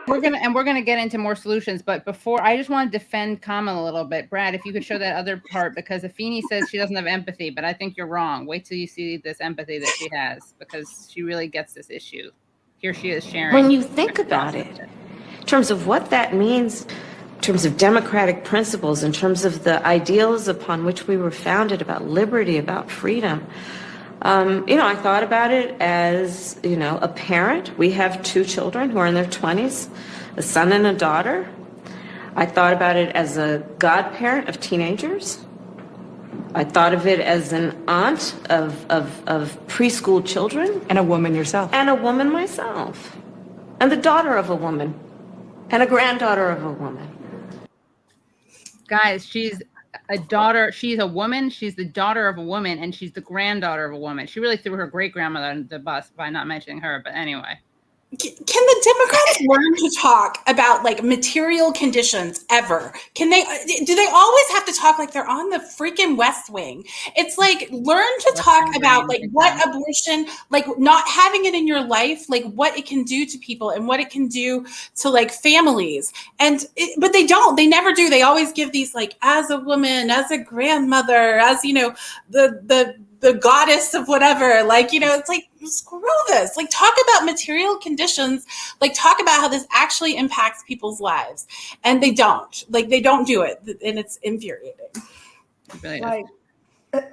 We're gonna get into more solutions, but before, I just want to defend Kamala a little bit. Brad, if you could show that other part, because Afeni says she doesn't have empathy, but I think you're wrong. Wait till you see this empathy that she has, because she really gets this issue. Here she is sharing. When you think about it, in terms of what that means, in terms of democratic principles, in terms of the ideals upon which we were founded, about liberty, about freedom, I thought about it as, a parent. We have 2 children who are in their 20s, a son and a daughter. I thought about it as a godparent of teenagers. I thought of it as an aunt of preschool children. And a woman yourself. And a woman myself. And the daughter of a woman. And a granddaughter of a woman. Guys, she's a daughter. She's a woman. She's the daughter of a woman, and she's the granddaughter of a woman. She really threw her great grandmother under the bus by not mentioning her. But anyway, can the Democrats learn to talk about like material conditions ever? Do they always have to talk like they're on the freaking West Wing? It's like, learn to talk about like what abortion, like not having it in your life, like what it can do to people and what it can do to like families. But they don't, they never do. They always give these like, as a woman, as a grandmother, as, the goddess of whatever, it's like, screw this. Like, talk about material conditions, like talk about how this actually impacts people's lives. And they don't do it. And it's infuriating. Like,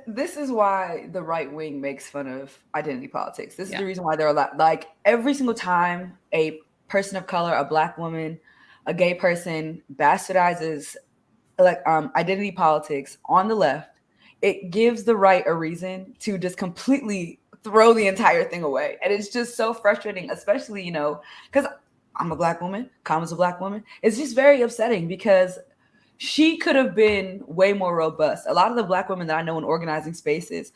this is why the right wing makes fun of identity politics. This is the reason why they're like every single time a person of color, a Black woman, a gay person bastardizes identity politics on the left, it gives the right a reason to just completely throw the entire thing away. And it's just so frustrating, especially, because I'm a Black woman, Kamala's a Black woman. It's just very upsetting because she could have been way more robust. A lot of the Black women that I know in organizing spaces,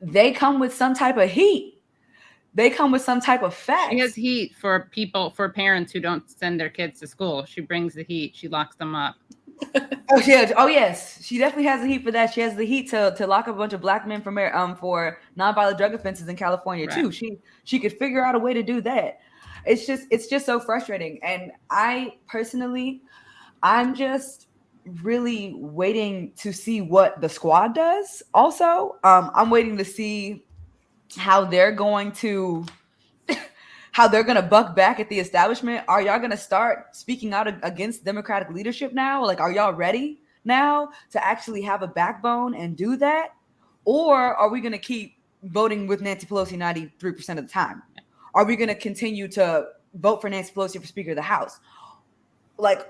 they come with some type of heat. They come with some type of fact. She has heat for parents who don't send their kids to school. She brings the heat. She locks them up. Oh yes, she definitely has the heat for that. She has the heat to lock up a bunch of Black men for nonviolent drug offenses in California too. She could figure out a way to do that. It's just so frustrating. And I'm just really waiting to see what the squad does. Also, I'm waiting to see how they're going to buck back at the establishment. Are y'all going to start speaking out against Democratic leadership now? Like, are y'all ready now to actually have a backbone and do that? Or are we going to keep voting with Nancy Pelosi 93% of the time? Are we going to continue to vote for Nancy Pelosi for Speaker of the House? Like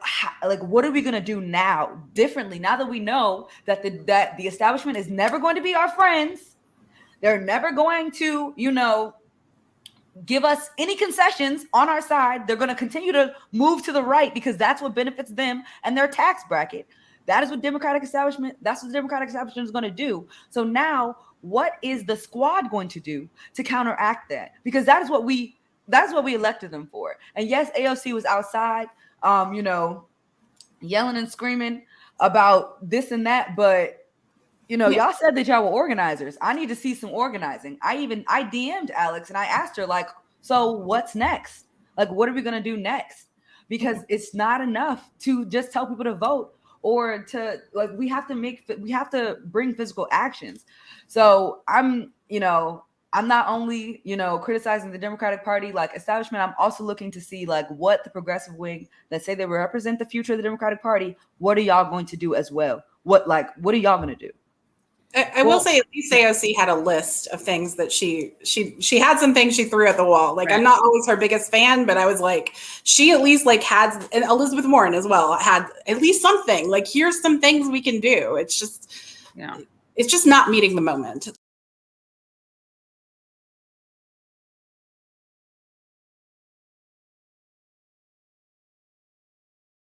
what are we going to do now differently? Now that we know that the establishment is never going to be our friends. They're never going to, give us any concessions on our side. They're going to continue to move to the right because that's what benefits them and their tax bracket. That's what the Democratic establishment is going to do. So now, what is the squad going to do to counteract that? Because that is what we elected them for. And yes, AOC was outside, yelling and screaming about this and that, but y'all said that y'all were organizers. I need to see some organizing. I DM'd Alex and I asked her, so what's next? Like, what are we going to do next? Because it's not enough to just tell people to vote or to we have to bring physical actions. So I'm not only, criticizing the Democratic Party establishment, I'm also looking to see what the progressive wing that say they represent the future of the Democratic Party, what are y'all going to do as well? What are y'all going to do? I will say at least AOC had a list of things that she had some things she threw at the wall. Right. I'm not always her biggest fan, but I was she at least had, and Elizabeth Warren as well had at least something here's some things we can do. It's just, it's just not meeting the moment.